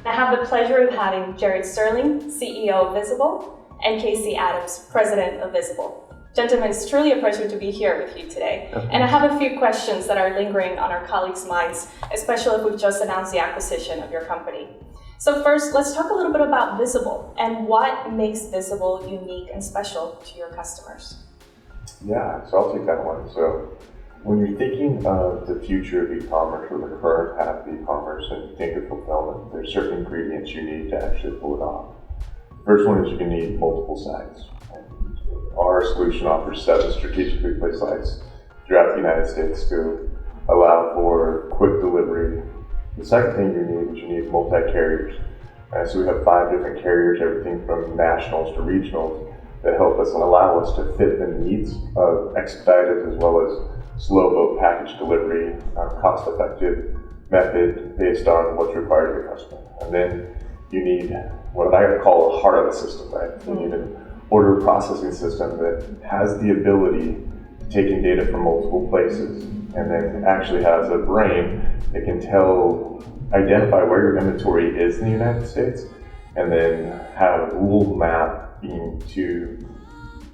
I have the pleasure of having Jared Sterling, CEO of Visible, and Casey Adams, President of Visible. Gentlemen, it's truly a pleasure to be here with you today. And I have a few questions that are lingering on our colleagues' minds, especially if we've just announced the acquisition of your company. So first, let's talk a little bit about Visible and what makes Visible unique and special to your customers. Yeah, so I'll take that one. So when you're thinking of the future of e-commerce or the current path of e-commerce and you think of fulfillment, there's certain ingredients you need to actually pull it off. First one is you need multiple sites. Our solution offers 7 strategically placed sites throughout the United States to allow for quick delivery. The second thing you need multi-carriers. So we have 5 different carriers, everything from nationals to regionals, that help us and allow us to fit the needs of expedited as well as slow boat package delivery, cost-effective method based on what's required of the customer. And then you need what I call a heart of the system, right? You need an order processing system that has the ability to take in data from multiple places and then actually has a brain that can identify where your inventory is in the United States and then have rule mapping to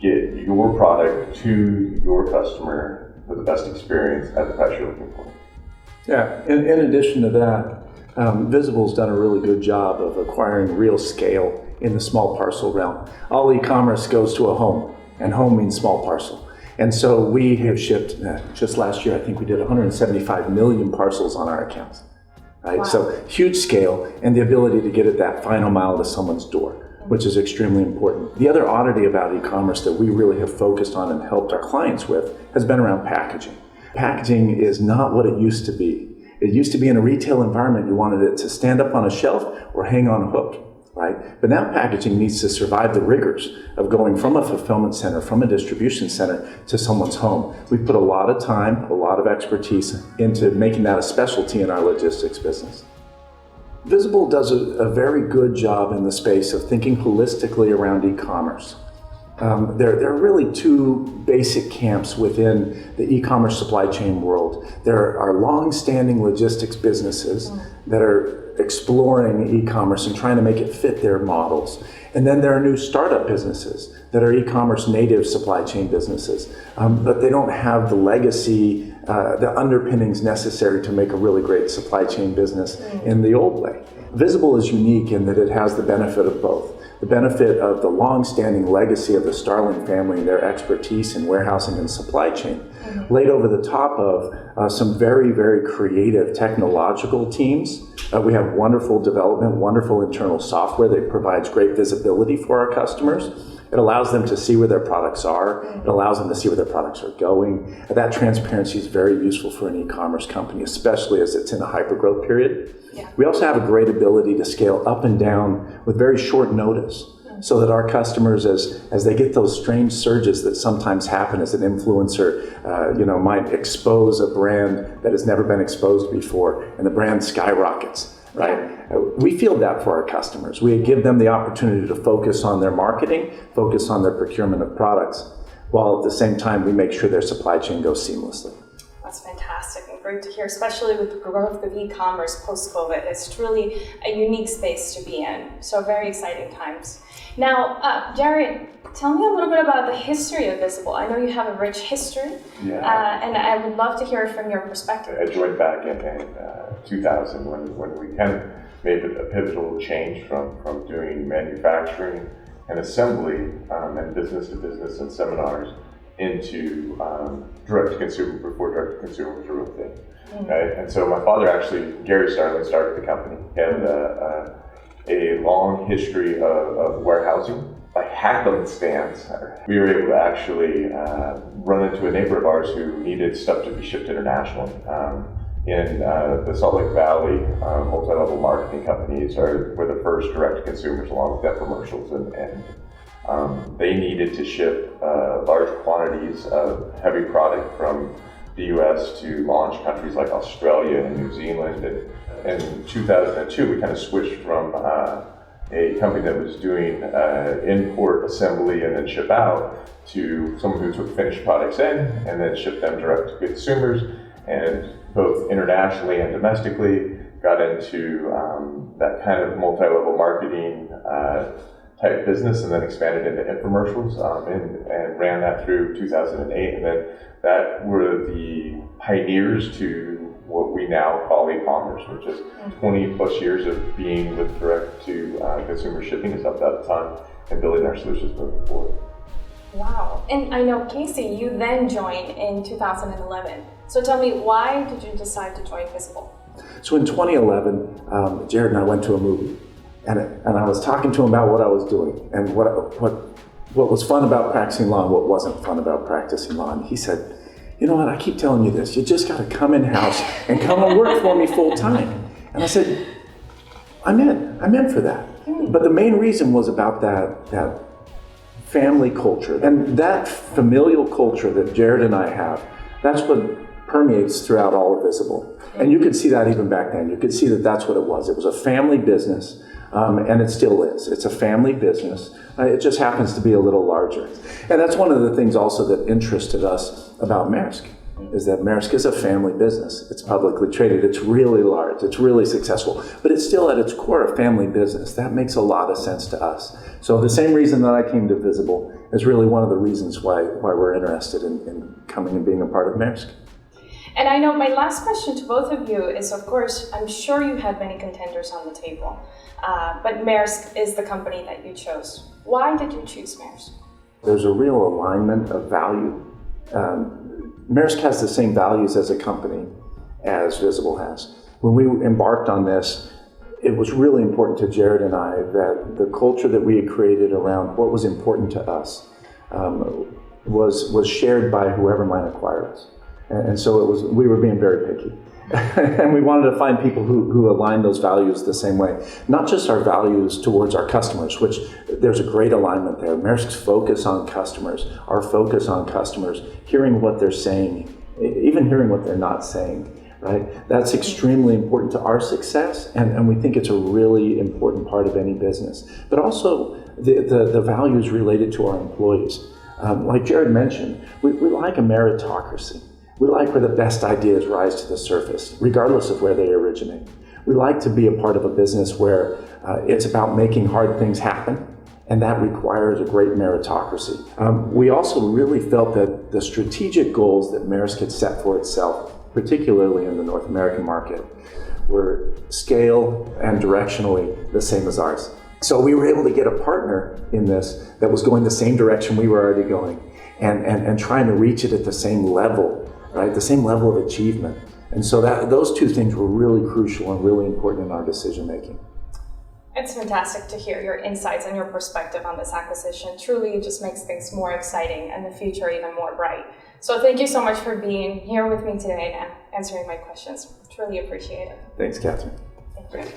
get your product to your customer for the best experience at the price you're looking for. Yeah, in addition to that, Visible's done a really good job of acquiring real scale in the small parcel realm. All e-commerce goes to a home, and home means small parcel. And so we have shipped, just last year, I think we did 175 million parcels on our accounts. Right? Wow. So huge scale and the ability to get at that final mile to someone's door, which is extremely important. The other oddity about e-commerce that we really have focused on and helped our clients with has been around packaging. Packaging is not what it used to be. It used to be in a retail environment, you wanted it to stand up on a shelf or hang on a hook, right? But now packaging needs to survive the rigors of going from a fulfillment center, from a distribution center to someone's home. We put a lot of time, a lot of expertise into making that a specialty in our logistics business. Visible does a very good job in the space of thinking holistically around e-commerce. There are really 2 basic camps within the e-commerce supply chain world. There are long-standing logistics businesses that are exploring e-commerce and trying to make it fit their models. And then there are new startup businesses that are e-commerce native supply chain businesses, but they don't have the legacy, the underpinnings necessary to make a really great supply chain business in the old way. Visible is unique in that it has the benefit of both. The benefit of the long-standing legacy of the Starling family and their expertise in warehousing and supply chain, laid over the top of some very, very creative technological teams. We have wonderful development, wonderful internal software that provides great visibility for our customers. It allows them to see where their products are. It allows them to see where their products are going. And that transparency is very useful for an e-commerce company, especially as it's in a hypergrowth period. Yeah. We also have a great ability to scale up and down with very short notice, so that our customers, as they get those strange surges that sometimes happen as an influencer, might expose a brand that has never been exposed before, and the brand skyrockets, right? Yeah. We field that for our customers. We give them the opportunity to focus on their marketing, focus on their procurement of products, while at the same time we make sure their supply chain goes seamlessly. That's fantastic and great to hear, especially with the growth of e-commerce post-COVID. It's truly a unique space to be in. So very exciting times. Now, Jared, tell me a little bit about the history of Visible. I know you have a rich history, and I would love to hear from your perspective. I joined back in 2000 when we kind of made a pivotal change from doing manufacturing and assembly and business-to-business and seminars into direct-to-consumer before direct-to-consumer was a real thing. Right? And so my father actually, Gary Starling, started the company. He had a long history of warehousing. By happenstance, we were able to actually run into a neighbor of ours who needed stuff to be shipped internationally. In the Salt Lake Valley, multi-level marketing companies were the first direct-to-consumers along with infomercials, and they needed to ship large quantities of heavy product from the US to launch countries like Australia and New Zealand. And in 2002, we kind of switched from a company that was doing import, assembly, and then ship out to someone who took finished products in and then shipped them direct to consumers, and both internationally and domestically got into that kind of multi-level marketing type business, and then expanded into infomercials and ran that through 2008. And then that were the pioneers to what we now call e-commerce, which is 20 plus years of being with direct to consumer shipping is up that time and building our solutions moving forward. Wow. And I know, Casey, you then joined in 2011. So tell me, why did you decide to join Visible? So in 2011, Jared and I went to a movie, and I was talking to him about what I was doing and what was fun about practicing law and what wasn't fun about practicing law. And he said, you know what, I keep telling you this, you just got to come in-house and come and work for me full time. And I said, I'm in for that. But the main reason was about that family culture. And that familial culture that Jared and I have, that's what permeates throughout all of Visible. And you could see that even back then. You could see that that's what it was. It was a family business, and it still is. It's a family business. It just happens to be a little larger. And that's one of the things also that interested us about Maersk, is that Maersk is a family business. It's publicly traded. It's really large. It's really successful. But it's still at its core a family business. That makes a lot of sense to us. So the same reason that I came to Visible is really one of the reasons why we're interested in coming and being a part of Maersk. And I know my last question to both of you is, of course, I'm sure you had many contenders on the table, but Maersk is the company that you chose. Why did you choose Maersk? There's a real alignment of value. Maersk has the same values as a company as Visible has. When we embarked on this, it was really important to Jared and I that the culture that we had created around what was important to us was shared by whoever might acquire us. And so we were being very picky. And we wanted to find people who align those values the same way. Not just our values towards our customers, which there's a great alignment there. Maersk's focus on customers, our focus on customers, hearing what they're saying, even hearing what they're not saying, right? That's extremely important to our success, and we think it's a really important part of any business. But also the values related to our employees. Like Jared mentioned, we like a meritocracy. We like where the best ideas rise to the surface, regardless of where they originate. We like to be a part of a business where it's about making hard things happen, and that requires a great meritocracy. We also really felt that the strategic goals that Maersk had set for itself, particularly in the North American market, were scale and directionally the same as ours. So we were able to get a partner in this that was going the same direction we were already going, and trying to reach it at the same level. Right, the same level of achievement. And so those two things were really crucial and really important in our decision making. It's fantastic to hear your insights and your perspective on this acquisition. Truly, it just makes things more exciting and the future even more bright. So thank you so much for being here with me today and answering my questions. Truly appreciate it. Thanks, Catherine. Thank you.